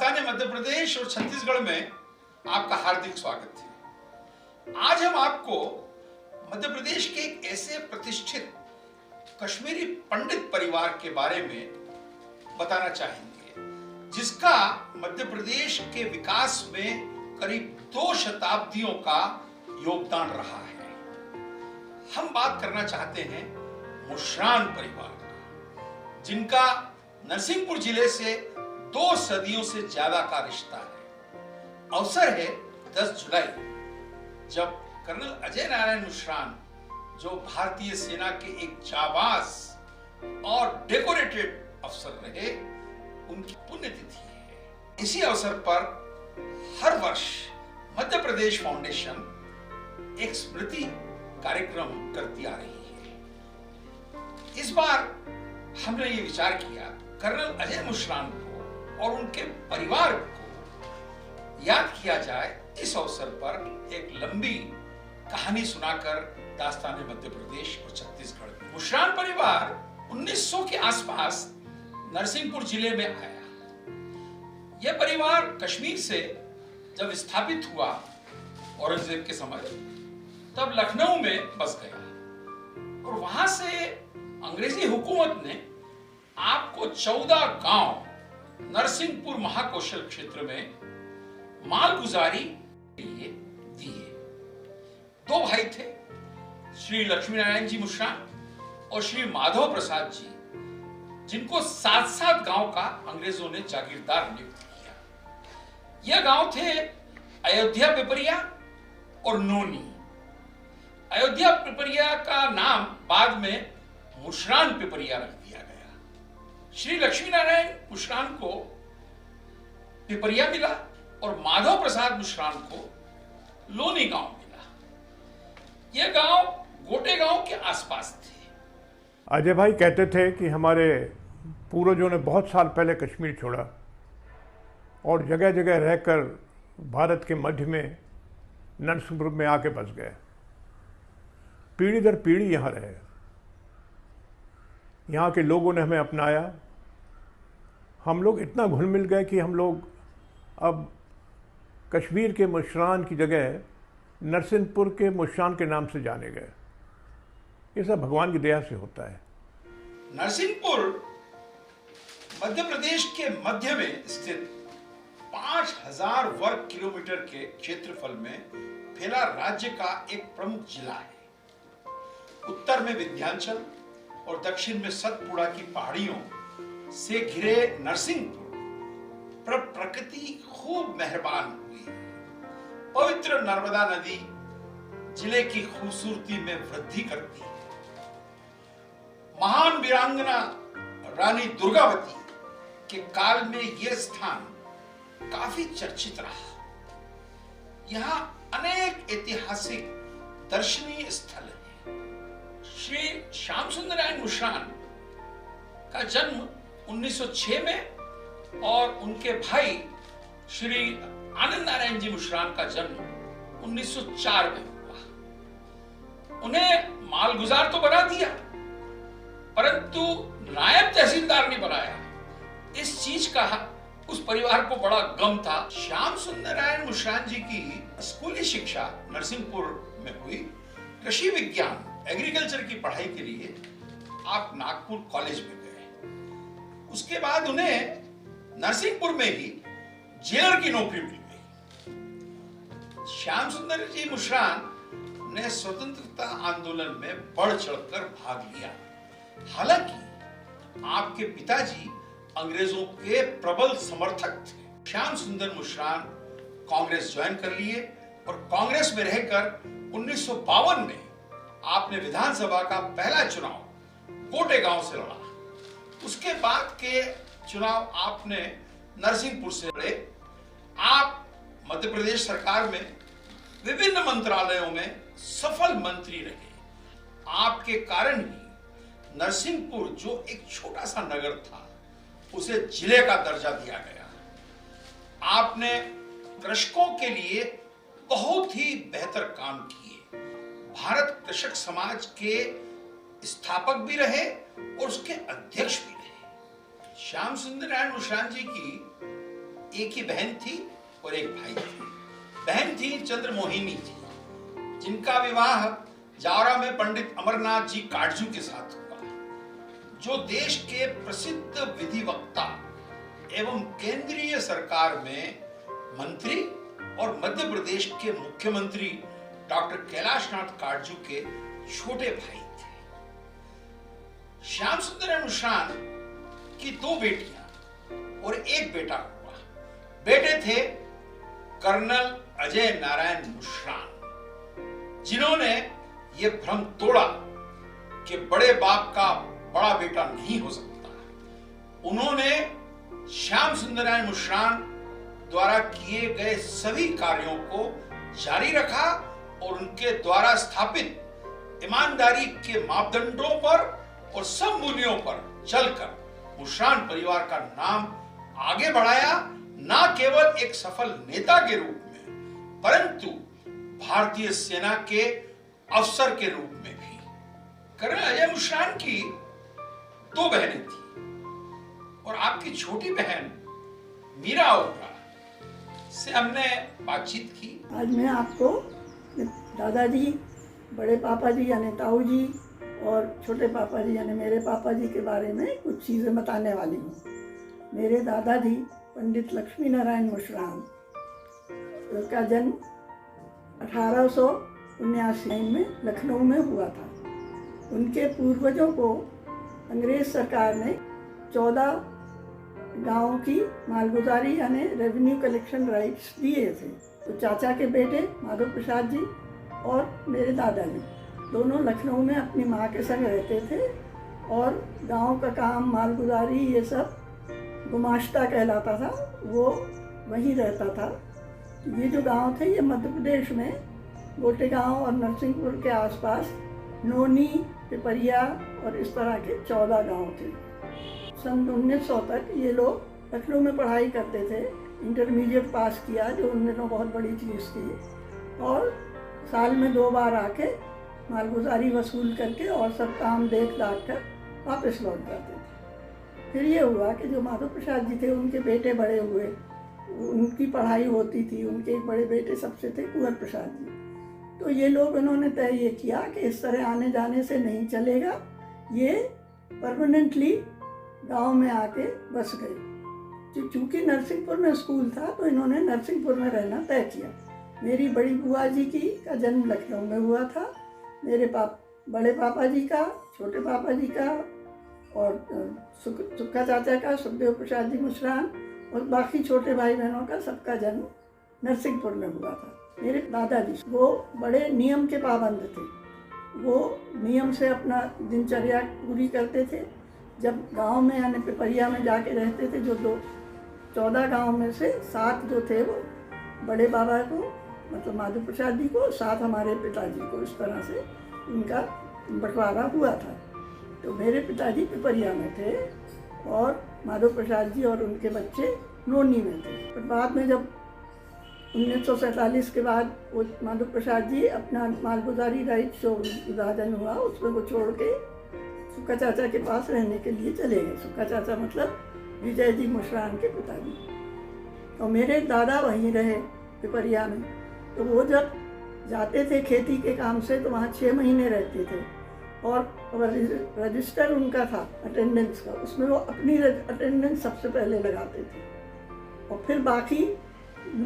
दास्तान मध्य प्रदेश और छत्तीसगढ़ में आपका हार्दिक स्वागत है। आज हम आपको मध्य प्रदेश के एक ऐसे प्रतिष्ठित कश्मीरी पंडित परिवार के बारे में बताना चाहेंगे जिसका मध्य प्रदेश के विकास में करीब 2 शताब्दियों का योगदान रहा है। हम बात करना चाहते हैं मुश्रान परिवार का, जिनका नरसिंहपुर जिले से 2 सदियों से ज्यादा का रिश्ता है। अवसर है 10 जुलाई, जब कर्नल अजय नारायण मुश्रान, जो भारतीय सेना के एक जाबाज और डेकोरेटेड अफसर रहे, उनकी पुण्यतिथि है। इसी अवसर पर हर वर्ष मध्य प्रदेश फाउंडेशन एक स्मृति कार्यक्रम करती आ रही है। इस बार हमने ये विचार किया कर्नल अजय मुश्रान को और उनके परिवार को याद किया जाए। इस अवसर पर एक लंबी कहानी सुनाकर दास्तान मध्य प्रदेश और छत्तीसगढ़। मुश्रान परिवार 1900 के आसपास नरसिंहपुर जिले में आया। यह परिवार कश्मीर से जब स्थापित हुआ औरंगजेब के समय, तब लखनऊ में बस गया और वहां से अंग्रेजी हुकूमत ने आपको 14 गांव नरसिंहपुर महाकौशल क्षेत्र में मालगुजारी के लिए दिए। 2 भाई थे, श्री लक्ष्मी नारायण जी मुश्रान और श्री माधव प्रसाद जी, जिनको 7-7 गांव का अंग्रेजों ने जागीरदार नियुक्त किया। यह गांव थे अयोध्या पिपरिया और नोनी। अयोध्या पिपरिया का नाम बाद में मुश्रान पिपरिया रख दिया गया। श्री लक्ष्मी नारायण मुश्रान को पिपरिया मिला और माधव प्रसाद मुश्रान को लोनी गांव मिला। यह गांव गोटे गांव के आसपास थे। अजय भाई कहते थे कि हमारे पूर्वजों ने बहुत साल पहले कश्मीर छोड़ा और जगह जगह रहकर भारत के मध्य में नरसिंहपुर में आके बस गए। पीढ़ी दर पीढ़ी यहाँ रहे। यहाँ के लोगों ने हमें अपनाया। हम लोग इतना घुल मिल गए कि हम लोग अब कश्मीर के मुश्रान की जगह नरसिंहपुर के मुश्रान के नाम से जाने गए। ये सब भगवान की दया से होता है। नरसिंहपुर मध्य प्रदेश के मध्य में स्थित 5000 वर्ग किलोमीटर के क्षेत्रफल में फैला राज्य का एक प्रमुख जिला है। उत्तर में विंध्याचल और दक्षिण में सतपुड़ा की पहाड़ियों से घिरे नरसिंहपुर पर प्रकृति खूब मेहरबान हुई है। पवित्र नर्मदा नदी जिले की खूबसूरती में वृद्धि करती है। महान वीरांगना रानी दुर्गावती के काल में यह स्थान काफी चर्चित रहा। यहाँ अनेक ऐतिहासिक दर्शनीय स्थल हैं। श्री श्याम सुंदर नारायण मुश्रान का जन्म 1906 में और उनके भाई श्री आनंद नारायण जी मुश्रान का जन्म 1904 में हुआ। उन्हें मालगुजार तो बना दिया, परंतु नायब तहसीलदार नहीं बनाया। इस चीज का उस परिवार को बड़ा गम था। श्याम सुंदर नारायण मुश्रान जी की स्कूली शिक्षा नरसिंहपुर में हुई। कृषि विज्ञान एग्रीकल्चर की पढ़ाई के लिए आप नागपुर कॉलेज में गए। उसके बाद उन्हें नरसिंहपुर में ही जेलर की नौकरी मिल गई। श्याम सुंदर जी मुश्रान ने स्वतंत्रता आंदोलन में बढ़ चढ़कर भाग लिया। हालांकि आपके पिताजी अंग्रेजों के प्रबल समर्थक थे। श्याम सुंदर मुश्रान कांग्रेस ज्वाइन कर लिए और कांग्रेस में रहकर 1952 में आपने विधानसभा का पहला चुनाव गोटे गांव से लड़ा। उसके बाद के चुनाव आपने नरसिंहपुर से लड़े। आप मध्य प्रदेश सरकार में विभिन्न मंत्रालयों में सफल मंत्री रहे। आपके कारण ही नरसिंहपुर, जो एक छोटा सा नगर था, उसे जिले का दर्जा दिया गया। आपने कृषकों के लिए बहुत ही बेहतर काम किए। भारत कृषक समाज के स्थापक भी रहे और उसके अध्यक्ष भी रहे। श्याम सुंदर नारायण मुश्रान जी की एक ही बहन थी और एक भाई थे। बहन थी चंद्रमोहिनी जी, जिनका विवाह जावरा में पंडित अमरनाथ जी काटजू के साथ हुआ, जो देश के प्रसिद्ध विधिवक्ता एवं केंद्रीय सरकार में मंत्री और मध्य प्रदेश के मुख्यमंत्री डॉक्टर कैलाशनाथ काटजू के छोटे भाई थे। श्याम सुंदर मुश्रान की 2 बेटियां और एक बेटा हुआ। बेटे थे कर्नल अजय नारायण मुश्रान, जिन्होंने ये भ्रम तोड़ा कि बड़े बाप का बड़ा बेटा नहीं हो सकता। उन्होंने श्याम सुंदर मुश्रान द्वारा किए गए सभी कार्यों को जारी रखा और उनके द्वारा स्थापित ईमानदारी के मापदंडों पर और सब मूल्यों पर चलकर मुश्रान परिवार का नाम आगे बढ़ाया, न केवल एक सफल नेता के रूप में, परंतु भारतीय सेना के अफसर के रूप में भी। कर्नल अजय मुश्रान की 2 बहनें थी और आपकी छोटी बहन मीरा ओबरा से हमने बातचीत की। आज मैं आपको दादाजी, बड़े पापा जी यानी ताऊ जी और छोटे पापा जी यानी मेरे पापा जी के बारे में कुछ चीज़ें बताने वाली हूँ। मेरे दादाजी पंडित लक्ष्मी नारायण मुश्रान, उसका जन्म 1879 में लखनऊ में हुआ था। उनके पूर्वजों को अंग्रेज सरकार ने 14 गाँव की मालगुजारी यानी रेवेन्यू कलेक्शन राइट्स दिए थे। तो चाचा के बेटे माधव प्रसाद जी और मेरे दादाजी दोनों लखनऊ में अपनी माँ के संग रहते थे और गांव का काम, मालगुजारी, ये सब गुमाश्ता कहलाता था, वो वहीं रहता था। ये जो गांव थे ये मध्य प्रदेश में गोटेगांव और नरसिंहपुर के आसपास नोनी, पिपरिया और इस तरह के 14 गांव थे। सन 1900 तक ये लोग लखनऊ में पढ़ाई करते थे। इंटरमीडिएट पास किया, जो उन दिनों बहुत बड़ी चीज़ थी, और साल में 2 बार आके मालगुजारी वसूल करके और सब काम देख दाख कर वापस लौट जाते थे। फिर ये हुआ कि जो माधव प्रसाद जी थे उनके बेटे बड़े हुए, उनकी पढ़ाई होती थी। उनके एक बड़े बेटे सबसे थे कुंवर प्रसाद जी। तो ये लोग उन्होंने तय ये किया कि इस तरह आने जाने से नहीं चलेगा, ये परमानेंटली गांव में आके बस गए। चूँकि नरसिंहपुर में स्कूल था तो इन्होंने नरसिंहपुर में रहना तय किया। मेरी बड़ी बुआ जी का जन्म लखनऊ में हुआ था। मेरे बड़े पापा जी का, छोटे पापा जी का और सुक्का चाचा का, सुखदेव प्रसाद जी मुश्रान, और बाकी छोटे भाई बहनों का सबका जन्म नरसिंहपुर में हुआ था। मेरे दादाजी वो बड़े नियम के पाबंद थे। वो नियम से अपना दिनचर्या पूरी करते थे। जब गांव में यानी पिपरिया में जाके रहते थे, जो 14 गांव में से 7 जो थे वो बड़े बाबा को, मतलब माधव प्रसाद जी को, 7 हमारे पिताजी को, इस तरह से उनका बंटवारा हुआ था। तो मेरे पिताजी पिपरिया में थे और माधव प्रसाद जी और उनके बच्चे नोनी में थे। पर बाद में जब 1947 के बाद वो माधव प्रसाद जी अपना मालगुजारी राइट जो विभाजन हुआ उसमें वो छोड़ के सुक्का चाचा के पास रहने के लिए चले गए। सुक्का चाचा मतलब विजय जी मुश्रान के पिताजी। और मेरे दादा वहीं रहे पिपरिया में। तो वो जब जाते थे खेती के काम से तो वहाँ 6 महीने रहते थे और रजिस्टर उनका था अटेंडेंस का, उसमें वो अपनी अटेंडेंस सबसे पहले लगाते थे और फिर बाकी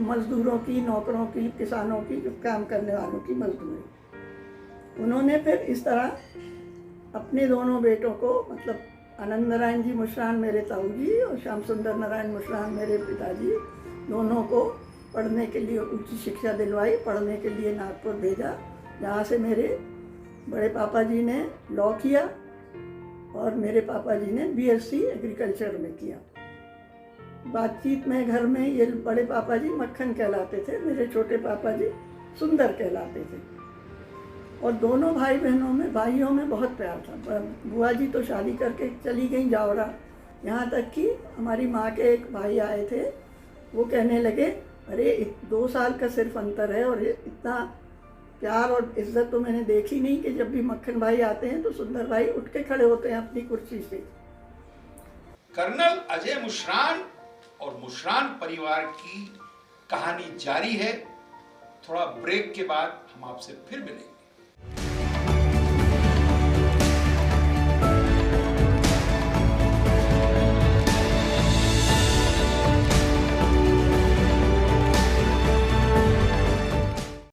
मजदूरों की, नौकरों की, किसानों की, काम करने वालों की मजदूरी। उन्होंने फिर इस तरह अपने दोनों बेटों को, मतलब आनंद नारायण जी मुश्रान मेरे ताऊ जी और श्याम सुंदर नारायण मुश्रान मेरे पिताजी, दोनों को पढ़ने के लिए उच्च शिक्षा दिलवाई, पढ़ने के लिए नागपुर भेजा, जहाँ से मेरे बड़े पापा जी ने लॉ किया और मेरे पापा जी ने बीएससी एग्रीकल्चर में किया। बातचीत में घर में ये बड़े पापा जी मक्खन कहलाते थे, मेरे छोटे पापा जी सुंदर कहलाते थे। और दोनों भाई बहनों में, भाइयों में बहुत प्यार था। बुआ जी तो शादी करके चली गई जावरा, यहाँ तक कि हमारी माँ के एक भाई आए थे, वो कहने लगे अरे 2 साल का सिर्फ अंतर है और इतना प्यार और इज्जत तो मैंने देखी नहीं कि जब भी मक्खन भाई आते हैं तो सुंदर भाई उठ के खड़े होते हैं अपनी कुर्सी से। कर्नल अजय मुश्रान और मुशरान परिवार की कहानी जारी है। थोड़ा ब्रेक के बाद हम आपसे फिर मिलेंगे।